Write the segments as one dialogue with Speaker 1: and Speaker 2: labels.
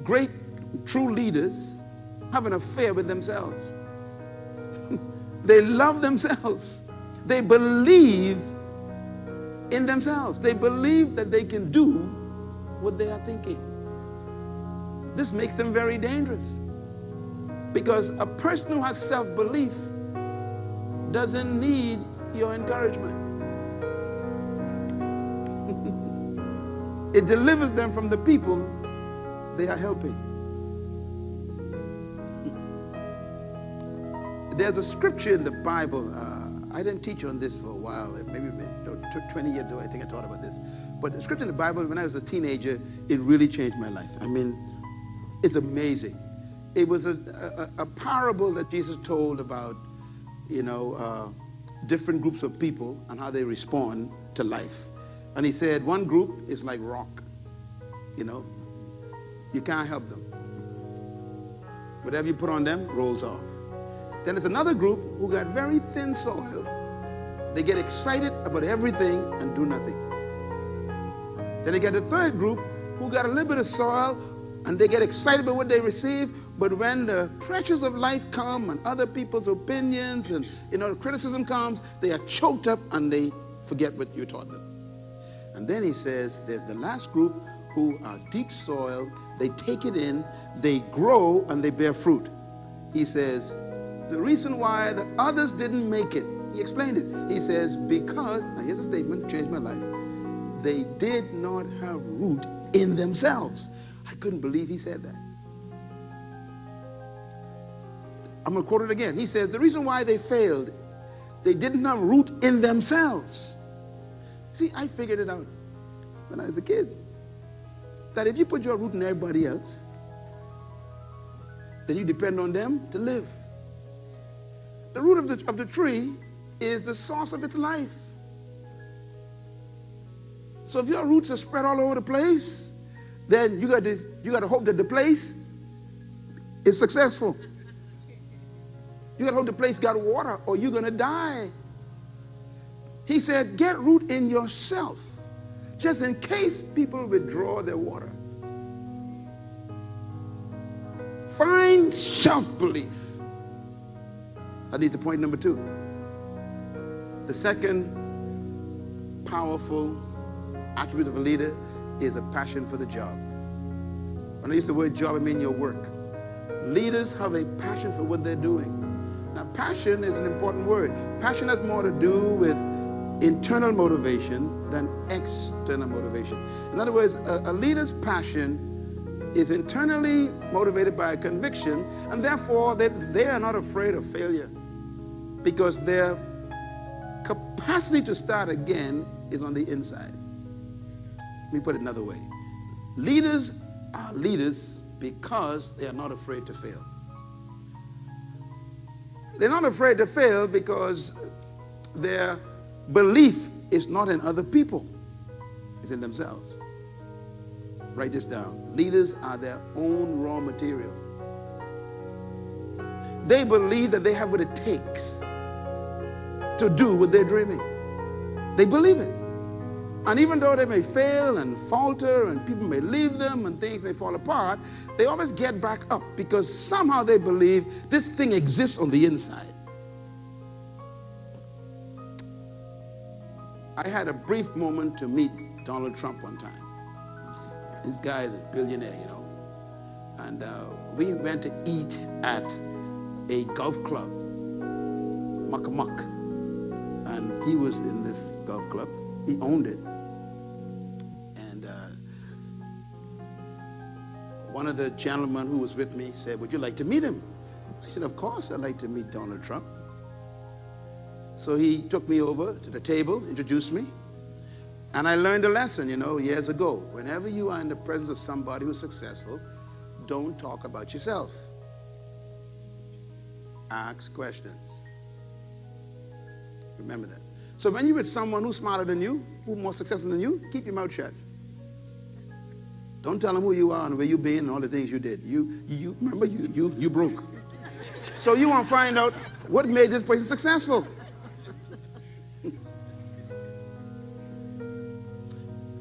Speaker 1: great, true leaders have an affair with themselves. They love themselves. They believe in themselves. They believe that they can do what they are thinking. This makes them very dangerous. Because a person who has self-belief doesn't need your encouragement. It delivers them from the people they are helping. There's a scripture in the Bible. I didn't teach on this for a while. Maybe 20 years ago, I think I taught about this. But the scripture in the Bible, when I was a teenager, it really changed my life. I mean, it's amazing. It was a parable that Jesus told about, different groups of people and how they respond to life. And he said, one group is like rock. You can't help them. Whatever you put on them rolls off. Then there's another group who got very thin soil. They get excited about everything and do nothing. Then they get a third group who got a little bit of soil and they get excited about what they receive, but when the pressures of life come and other people's opinions and criticism comes, they are choked up and they forget what you taught them. And then he says there's the last group who are deep soil. They take it in, they grow, and they bear fruit. He says the reason why the others didn't make it, he explained it. He says, because, now here's a statement, changed my life. They did not have root in themselves. I couldn't believe he said that. I'm going to quote it again. He says, the reason why they failed, they didn't have root in themselves. See, I figured it out when I was a kid. That if you put your root in everybody else, then you depend on them to live. The root of the tree is the source of its life. So if your roots are spread all over the place, then you got to hope that the place is successful. You got to hope the place got water or you're going to die. He said, get root in yourself, just in case people withdraw their water. Find self-belief. That leads to point number 2. The second powerful attribute of a leader is a passion for the job. When I use the word job, I mean your work. Leaders have a passion for what they're doing. Now, passion is an important word. Passion has more to do with internal motivation than external motivation. In other words, a leader's passion is internally motivated by a conviction, and therefore they are not afraid of failure because their capacity to start again is on the inside. Let me put it another way. Leaders are leaders because they are not afraid to fail. They're not afraid to fail because their belief is not in other people. It's in themselves. Write this down. Leaders are their own raw material. They believe that they have what it takes to do what they're dreaming. They believe it. And even though they may fail and falter and people may leave them and things may fall apart, they always get back up because somehow they believe this thing exists on the inside. I had a brief moment to meet Donald Trump one time. This guy is a billionaire, And we went to eat at a golf club, Muck. And he was in this golf club. He owned it. And one of the gentlemen who was with me said, would you like to meet him? I said, of course I'd like to meet Donald Trump. So he took me over to the table, introduced me. And I learned a lesson, years ago. Whenever you are in the presence of somebody who's successful, don't talk about yourself. Ask questions. Remember that. So when you're with someone who's smarter than you, who's more successful than you, keep your mouth shut. Don't tell them who you are and where you've been and all the things you did. You remember, you broke. So you want to find out what made this person successful.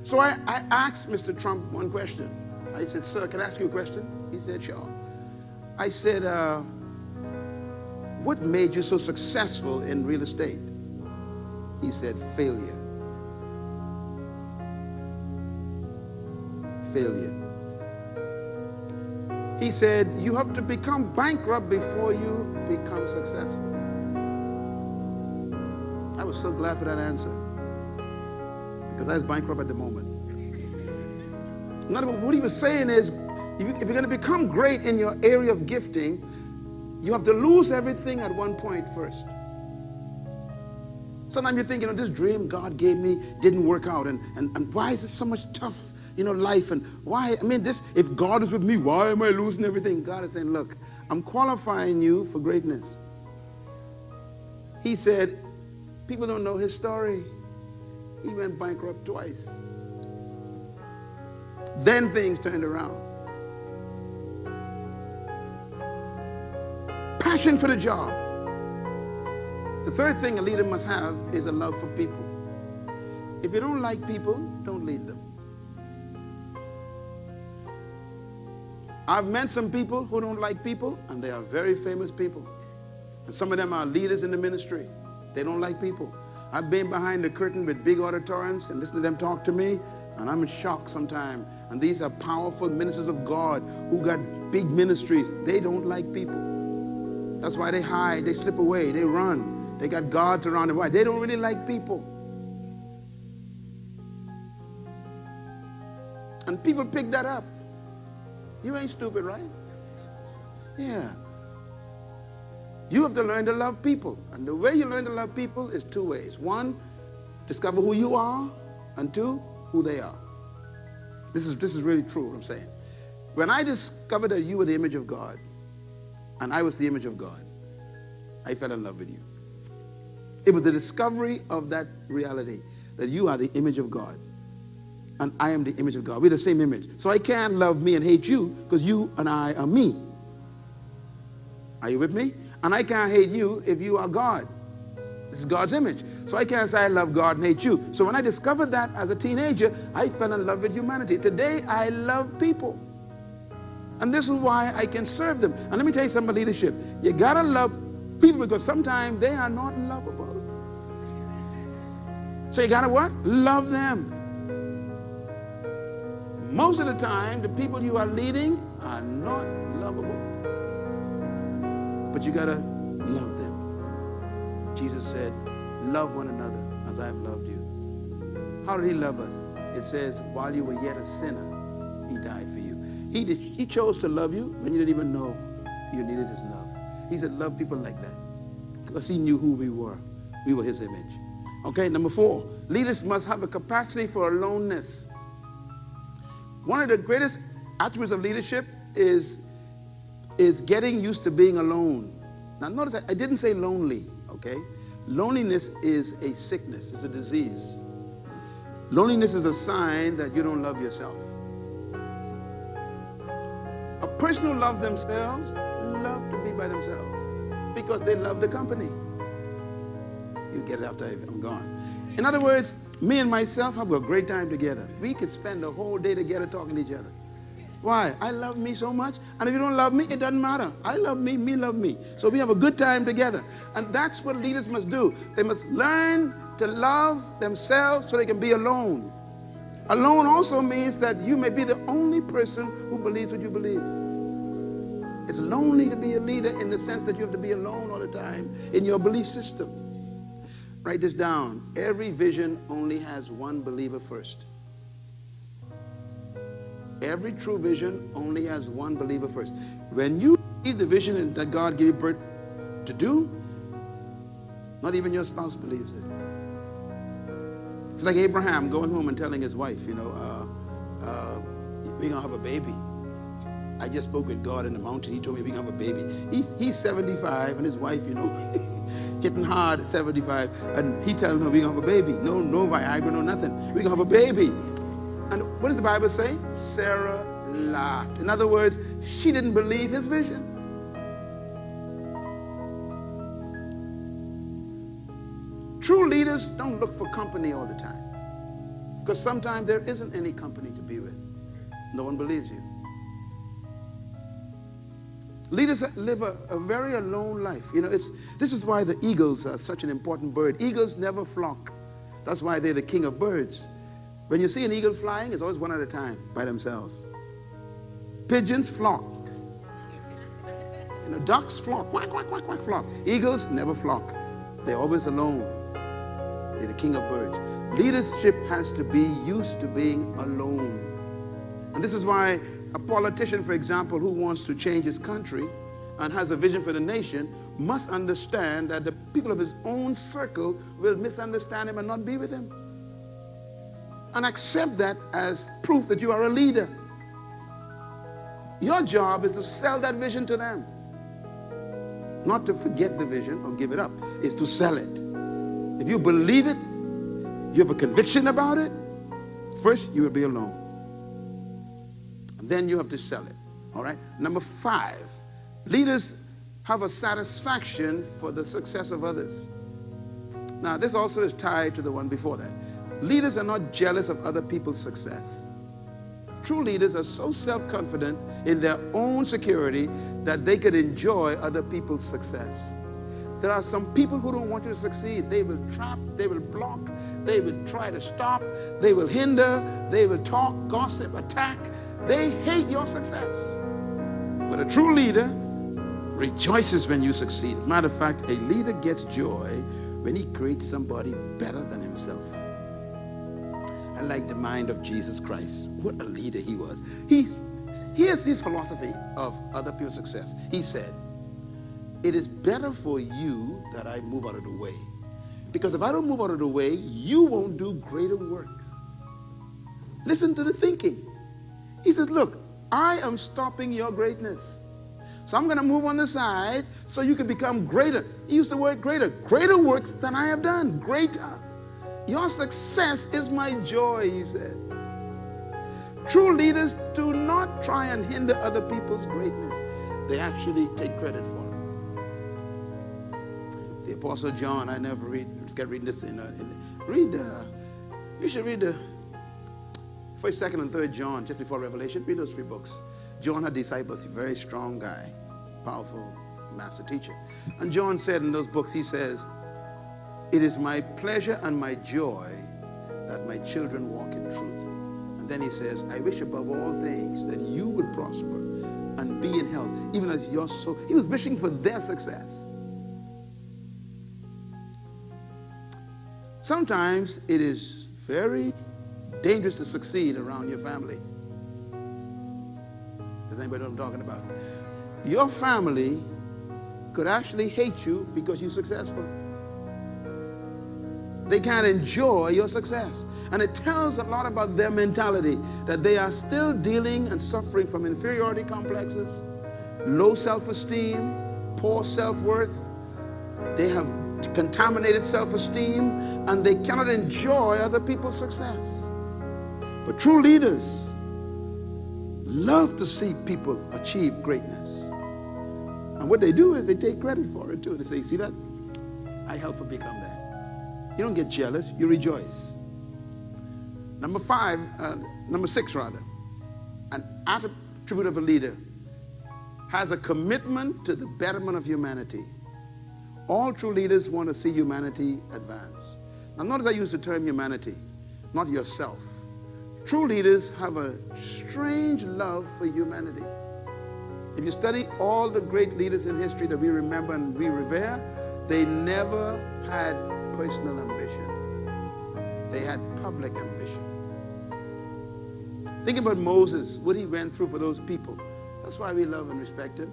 Speaker 1: So I asked Mr. Trump one question. I said, sir, can I ask you a question? He said, sure. I said, what made you so successful in real estate? He said, failure. Failure. He said, you have to become bankrupt before you become successful. I was so glad for that answer, because I was bankrupt at the moment. In other words, what he was saying is, if you're going to become great in your area of gifting, you have to lose everything at one point first. Sometimes you think, this dream God gave me didn't work out, and why is it so much tough, life, and why, if God is with me, why am I losing everything? God is saying, look, I'm qualifying you for greatness. He said, people don't know his story. He went bankrupt twice. Then things turned around. Passion for the job. The third thing a leader must have is a love for people. If you don't like people, don't lead them. I've met some people who don't like people, and they are very famous people. And some of them are leaders in the ministry. They don't like people. I've been behind the curtain with big auditoriums and listened to them talk to me, and I'm in shock sometimes. And these are powerful ministers of God who got big ministries. They don't like people. That's why they hide, they slip away, they run. They got guards around them. Why? They don't really like people. And people pick that up. You ain't stupid, right? Yeah. You have to learn to love people. And the way you learn to love people is two ways. One, discover who you are. And two, who they are. This is really true what I'm saying. When I discovered that you were the image of God, and I was the image of God, I fell in love with you. It was the discovery of that reality, that you are the image of God, and I am the image of God. We're the same image. So I can't love me and hate you, because you and I are me. Are you with me? And I can't hate you if you are God. This is God's image. So I can't say I love God and hate you. So when I discovered that as a teenager, I fell in love with humanity. Today, I love people. And this is why I can serve them. And let me tell you something about leadership. You got to love people, because sometimes they are not lovable. So you got to what? Love them. Most of the time, the people you are leading are not lovable. But you got to love them. Jesus said, love one another as I have loved you. How did he love us? It says, while you were yet a sinner, he died for you. He chose to love you when you didn't even know you needed his love. He said, love people like that, because he knew who we were. We were his image. Okay, number 4, leaders must have a capacity for aloneness. One of the greatest attributes of leadership is getting used to being alone. Now notice I didn't say lonely, okay? Loneliness is a sickness, it's a disease. Loneliness is a sign that you don't love yourself. A person who loves themselves love to be by themselves because they love the company. You get it after I'm gone. In other words, me and myself have a great time together. We could spend the whole day together talking to each other. Why? I love me so much. And if you don't love me, it doesn't matter. I love me, me love me. So we have a good time together. And that's what leaders must do. They must learn to love themselves so they can be alone. Alone also means that you may be the only person who believes what you believe. It's lonely to be a leader in the sense that you have to be alone all the time in your belief system. Write this down. Every vision only has one believer first. Every true vision only has one believer first. When you believe the vision that God gave birth to do, not even your spouse believes it. It's like Abraham going home and telling his wife, we're going to have a baby. I just spoke with God in the mountain. He told me we're going to have a baby. He's 75, and his wife, hitting hard at 75. And he telling her we're going to have a baby. No Viagra, no nothing. We're going to have a baby. And what does the Bible say? Sarah laughed. In other words, she didn't believe his vision. True leaders don't look for company all the time, because sometimes there isn't any company to be with. No one believes you. Leaders live a very alone life. You know, this is why the eagles are such an important bird. Eagles never flock. That's why they're the king of birds. When you see an eagle flying, it's always one at a time, by themselves. Pigeons flock. You know, ducks flock. Quack, quack, quack, quack, flock. Eagles never flock. They're always alone. They're the king of birds. Leadership has to be used to being alone. And this is why a politician, for example, who wants to change his country and has a vision for the nation must understand that the people of his own circle will misunderstand him and not be with him. And accept that as proof that you are a leader. Your job is to sell that vision to them. Not to forget the vision or give it up. It's to sell it. If you believe it, you have a conviction about it, first you will be alone. And then you have to sell it. All right? Number 5, leaders have a satisfaction for the success of others. Now, this also is tied to the one before that. Leaders are not jealous of other people's success. True leaders are so self-confident in their own security that they could enjoy other people's success. There are some people who don't want you to succeed. They will trap, they will block, they will try to stop, they will hinder, they will talk, gossip, attack. They hate your success. But a true leader rejoices when you succeed. As a matter of fact, a leader gets joy when he creates somebody better than himself. I like the mind of Jesus Christ. What a leader he was. Here's his philosophy of other people's success. He said, it is better for you that I move out of the way. Because if I don't move out of the way, you won't do greater works. Listen to the thinking. He says, look, I am stopping your greatness. So I'm going to move on the side so you can become greater. He used the word greater. Greater works than I have done. Greater. Your success is my joy, he said. True leaders do not try and hinder other people's greatness. They actually take credit for it. The Apostle John, I never forget reading this you should read the 1st, 2nd, and 3rd John, just before Revelation. Read those 3 books. John had disciples, a very strong guy, powerful master teacher. And John said in those books, he says, it is my pleasure and my joy that my children walk in truth. And then he says, I wish above all things that you would prosper and be in health, even as your soul. He was wishing for their success. Sometimes it is very dangerous to succeed around your family. Does anybody know what I'm talking about? Your family could actually hate you because you're successful. They can't enjoy your success. And it tells a lot about their mentality, that they are still dealing and suffering from inferiority complexes, low self-esteem, poor self-worth. They have contaminated self-esteem, and they cannot enjoy other people's success. But true leaders love to see people achieve greatness. And what they do is they take credit for it too. They say, see that? I helped her become that. You don't get jealous, you rejoice. Number 6 rather. An attribute of a leader has a commitment to the betterment of humanity. All true leaders want to see humanity advance. Now notice I use the term humanity, not yourself. True leaders have a strange love for humanity. If you study all the great leaders in history that we remember and we revere, they never had personal ambition. They had public ambition. Think about Moses, what he went through for those people. That's why we love and respect him.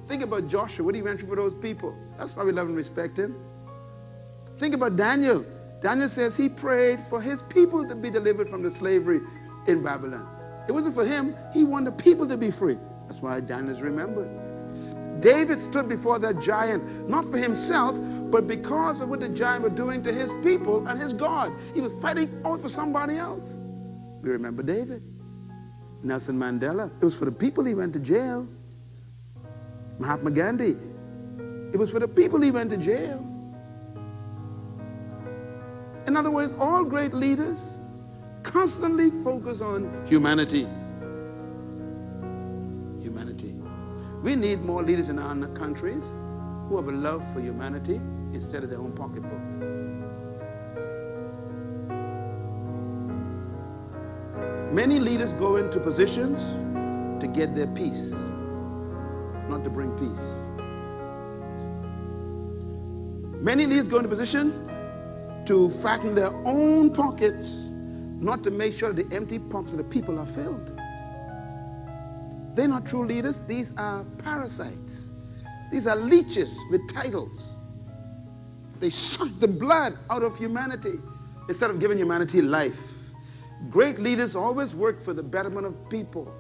Speaker 1: Think about Joshua, what he went through for those people. That's why we love and respect him. Think about Daniel. Daniel says he prayed for his people to be delivered from the slavery in Babylon. It wasn't for him. He wanted the people to be free. That's why Daniel is remembered. David stood before that giant, not for himself, but because of what the giant was doing to his people and his God. He was fighting out for somebody else. We remember David. Nelson Mandela. It was for the people he went to jail. Mahatma Gandhi. It was for the people he went to jail. In other words, all great leaders constantly focus on humanity. We need more leaders in our countries who have a love for humanity instead of their own pocketbooks. Many leaders go into positions to get their peace, not to bring peace. Many leaders go into position to fatten their own pockets, not to make sure that the empty pockets of the people are filled. They're not true leaders. These are parasites. These are leeches with titles. They suck the blood out of humanity instead of giving humanity life. Great leaders always work for the betterment of people.